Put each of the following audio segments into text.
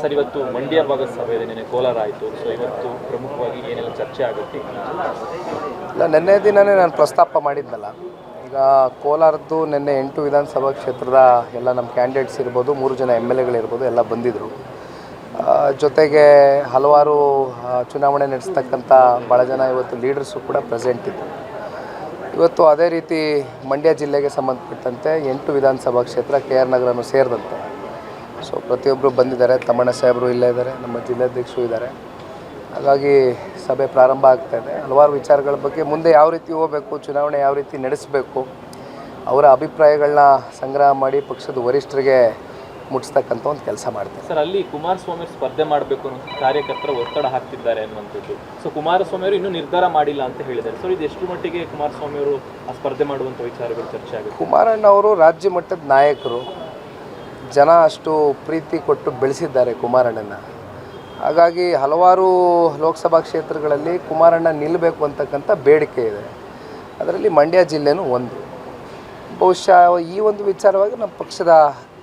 Sir, ಇವತ್ತು ಮಂಡ್ಯ ಭಾಗದ ಸಭೆ ಇದೆ, ನಿನ್ನೆ ಕೋಲಾರ ಆಯಿತು. ಸೊ ಇವತ್ತು ಪ್ರಮುಖವಾಗಿ ಏನೆಲ್ಲ ಚರ್ಚೆ ಆಗುತ್ತೆ? ಇಲ್ಲ, ನಿನ್ನೆ ದಿನವೇ ನಾನು ಪ್ರಸ್ತಾಪ ಮಾಡಿದ್ನಲ್ಲ. ಈಗ ಕೋಲಾರದ್ದು ನಿನ್ನೆ 8 ವಿಧಾನಸಭಾ ಕ್ಷೇತ್ರದ ಎಲ್ಲ ನಮ್ಮ ಕ್ಯಾಂಡಿಡೇಟ್ಸ್ ಇರ್ಬೋದು, 3 ಜನ MLAಗಳಿರ್ಬೋದು, ಎಲ್ಲ ಬಂದಿದ್ದರು. ಜೊತೆಗೆ ಹಲವಾರು ಚುನಾವಣೆ ನಡೆಸ್ತಕ್ಕಂಥ ಭಾಳ ಜನ ಇವತ್ತು ಲೀಡರ್ಸು ಕೂಡ ಪ್ರೆಸೆಂಟ್ ಇದ್ದರು. ಇವತ್ತು ಅದೇ ರೀತಿ ಮಂಡ್ಯ ಜಿಲ್ಲೆಗೆ ಸಂಬಂಧಪಟ್ಟಂತೆ 8 ವಿಧಾನಸಭಾ ಕ್ಷೇತ್ರ KR ನಗರನೂ ಸೇರಿದಂತೆ ಸೊ ಪ್ರತಿಯೊಬ್ಬರು ಬಂದಿದ್ದಾರೆ. ತಮ್ಮಣ್ಣ ಸಾಹೇಬರು ಇಲ್ಲೇ ಇದ್ದಾರೆ, ನಮ್ಮ ಜಿಲ್ಲಾಧ್ಯಕ್ಷರು ಇದ್ದಾರೆ. ಹಾಗಾಗಿ ಸಭೆ ಪ್ರಾರಂಭ ಆಗ್ತಾಯಿದೆ. ಹಲವಾರು ವಿಚಾರಗಳ ಬಗ್ಗೆ ಮುಂದೆ ಯಾವ ರೀತಿ ಹೋಗಬೇಕು, ಚುನಾವಣೆ ಯಾವ ರೀತಿ ನಡೆಸಬೇಕು, ಅವರ ಅಭಿಪ್ರಾಯಗಳನ್ನ ಸಂಗ್ರಹ ಮಾಡಿ ಪಕ್ಷದ ವರಿಷ್ಠರಿಗೆ ಮುಟ್ಟಿಸ್ತಕ್ಕಂಥ ಒಂದು ಕೆಲಸ ಮಾಡ್ತಾರೆ. ಸರ್, ಅಲ್ಲಿ ಕುಮಾರಸ್ವಾಮಿ ಸ್ಪರ್ಧೆ ಮಾಡಬೇಕು ಅನ್ನೋ ಕಾರ್ಯಕರ್ತರು ಒತ್ತಡ ಹಾಕ್ತಿದ್ದಾರೆ ಅನ್ನುವಂಥದ್ದು. ಸೊ ಕುಮಾರಸ್ವಾಮಿ ಅವರು ಇನ್ನೂ ನಿರ್ಧಾರ ಮಾಡಿಲ್ಲ ಅಂತ ಹೇಳಿದ್ದಾರೆ. ಸೊ ಇದು ಎಷ್ಟು ಮಟ್ಟಿಗೆ ಕುಮಾರಸ್ವಾಮಿ ಅವರು ಆ ಸ್ಪರ್ಧೆ ಮಾಡುವಂಥ ವಿಚಾರಗಳು ಚರ್ಚೆ ಆಗುತ್ತೆ? ಕುಮಾರಣ್ಣ ಅವರು ರಾಜ್ಯ ಮಟ್ಟದ ನಾಯಕರು, ಜನ ಅಷ್ಟು ಪ್ರೀತಿ ಕೊಟ್ಟು ಬೆಳೆಸಿದ್ದಾರೆ ಕುಮಾರಣ್ಣನ. ಹಾಗಾಗಿ ಹಲವಾರು ಲೋಕಸಭಾ ಕ್ಷೇತ್ರಗಳಲ್ಲಿ ಕುಮಾರಣ್ಣ ನಿಲ್ಲಬೇಕು ಅಂತಕ್ಕಂಥ ಬೇಡಿಕೆ ಇದೆ. ಅದರಲ್ಲಿ ಮಂಡ್ಯ ಜಿಲ್ಲೆನೂ ಒಂದು. ಬಹುಶಃ ಈ ಒಂದು ವಿಚಾರವಾಗಿ ನಮ್ಮ ಪಕ್ಷದ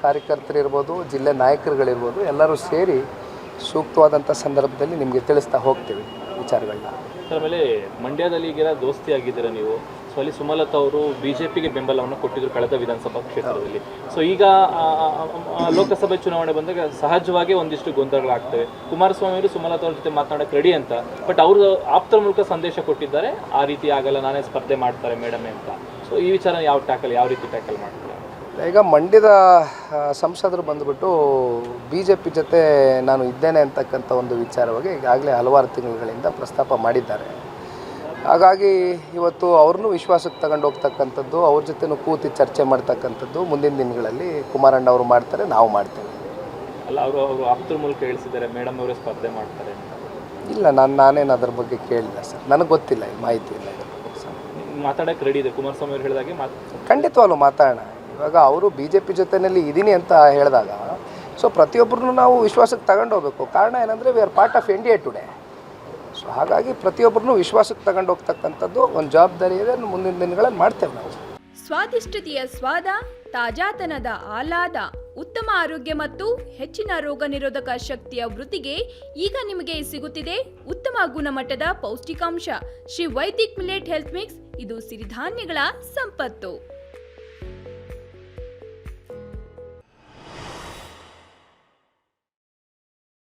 ಕಾರ್ಯಕರ್ತರಿರ್ಬೋದು, ಜಿಲ್ಲೆ ನಾಯಕರುಗಳಿರ್ಬೋದು, ಎಲ್ಲರೂ ಸೇರಿ ಸೂಕ್ತವಾದಂಥ ಸಂದರ್ಭದಲ್ಲಿ ನಿಮಗೆ ತಿಳಿಸ್ತಾ ಹೋಗ್ತೀವಿ ವಿಚಾರಗಳನ್ನ. ಆಮೇಲೆ ಮಂಡ್ಯದಲ್ಲಿ ಈಗೆಲ್ಲ ದೋಸ್ತಿ ಆಗಿದ್ದೀರಾ ನೀವು. ಸೊ ಅಲ್ಲಿ ಸುಮಲತಾ ಅವರು BJPಗೆ ಬೆಂಬಲವನ್ನು ಕೊಟ್ಟಿದ್ರು ಕಳೆದ ವಿಧಾನಸಭಾ ಕ್ಷೇತ್ರದಲ್ಲಿ. ಸೊ ಈಗ ಲೋಕಸಭೆ ಚುನಾವಣೆ ಬಂದಾಗ ಸಹಜವಾಗಿ ಒಂದಿಷ್ಟು ಗೊಂದಲಗಳಾಗ್ತವೆ. ಕುಮಾರಸ್ವಾಮಿ ಅವರು ಸುಮಲತಾ ಅವ್ರ ಜೊತೆ ಮಾತನಾಡೋಕ್ಕೆ ರೆಡಿ ಅಂತ, ಬಟ್ ಅವರು ಆಪ್ತರ ಮೂಲಕ ಸಂದೇಶ ಕೊಟ್ಟಿದ್ದಾರೆ, ಆ ರೀತಿ ಆಗಲ್ಲ, ನಾನೇ ಸ್ಪರ್ಧೆ ಮಾಡ್ತಾರೆ ಮೇಡಮೇ ಅಂತ. ಸೊ ಈ ವಿಚಾರ ಯಾವ ರೀತಿ ಟ್ಯಾಕಲ್ ಮಾಡ್ತಾರೆ? ಈಗ ಮಂಡ್ಯದ ಸಂಸದರು ಬಂದುಬಿಟ್ಟು BJP ಜೊತೆ ನಾನು ಇದ್ದೇನೆ ಅಂತಕ್ಕಂಥ ಒಂದು ವಿಚಾರವಾಗಿ ಈಗಾಗಲೇ ಹಲವಾರು ತಿಂಗಳುಗಳಿಂದ ಪ್ರಸ್ತಾಪ ಮಾಡಿದ್ದಾರೆ. ಹಾಗಾಗಿ ಇವತ್ತು ಅವ್ರನ್ನೂ ವಿಶ್ವಾಸಕ್ಕೆ ತಗೊಂಡು ಹೋಗ್ತಕ್ಕಂಥದ್ದು, ಅವ್ರ ಜೊತೆನೂ ಕೂತಿ ಚರ್ಚೆ ಮಾಡ್ತಕ್ಕಂಥದ್ದು ಮುಂದಿನ ದಿನಗಳಲ್ಲಿ ಕುಮಾರಣ್ಣ ಅವರು ಮಾಡ್ತಾರೆ, ನಾವು ಮಾಡ್ತೇವೆ. ಅಲ್ಲ, ಅವರು ಆಪ್ತರ ಮೂಲಕ ಹೇಳಿಸಿದ್ದಾರೆ ಮೇಡಮ್ ಅವರೇ ಸ್ಪರ್ಧೆ ಮಾಡ್ತಾರೆ ಅಂತ. ಇಲ್ಲ, ನಾನೇನು ಅದ್ರ ಬಗ್ಗೆ ಕೇಳಿಲ್ಲ ಸರ್, ನನಗೆ ಗೊತ್ತಿಲ್ಲ, ಮಾಹಿತಿ ಇಲ್ಲ. ಮಾತಾಡೋಕ್ಕೆ ರೆಡಿ ಇದೆ ಕುಮಾರಸ್ವಾಮಿ ಅವರು ಹೇಳಿದಾಗೆ ಖಂಡಿತವಾಗ್ಲೂ ಮಾತಾಡೋಣ. ಇವಾಗ ಅವರು BJP ಜೊತೆಯಲ್ಲಿ ಇದ್ದೀನಿ ಅಂತ ಹೇಳಿದಾಗ ಸೊ ಪ್ರತಿಯೊಬ್ಬರನ್ನು ನಾವು ವಿಶ್ವಾಸಕ್ಕೆ ತಗೊಂಡು ಹೋಗಬೇಕು. ಕಾರಣ ಏನಂದರೆ we are part of NDA today. So ಹಾಗಾಗಿ ಪ್ರತಿಯೊಬ್ಬರನ್ನು ವಿಶ್ವಾಸಕ್ಕೆ ತಗೊಂಡು ಹೋಗ್ತಕ್ಕಂಥದ್ದು ಒಂದು ಜವಾಬ್ದಾರಿ ಇದೆ. ಮುಂದಿನ ದಿನಗಳಲ್ಲಿ ಮಾಡ್ತೇವೆ ನಾವು. ಸ್ವಾದಿಷ್ಟತೆಯ ಸ್ವಾದ, ತಾಜಾತನದ ಆಹ್ಲಾದ, ಉತ್ತಮ ಆರೋಗ್ಯ ಮತ್ತು ಹೆಚ್ಚಿನ ರೋಗ ನಿರೋಧಕ ಶಕ್ತಿಯ ವೃದ್ಧಿಗೆ ಈಗ ನಿಮಗೆ ಸಿಗುತ್ತಿದೆ ಉತ್ತಮ ಗುಣಮಟ್ಟದ ಪೌಷ್ಟಿಕಾಂಶ Shri Vaidik millet health mix. ಇದು ಸಿರಿಧಾನ್ಯಗಳ ಸಂಪತ್ತು.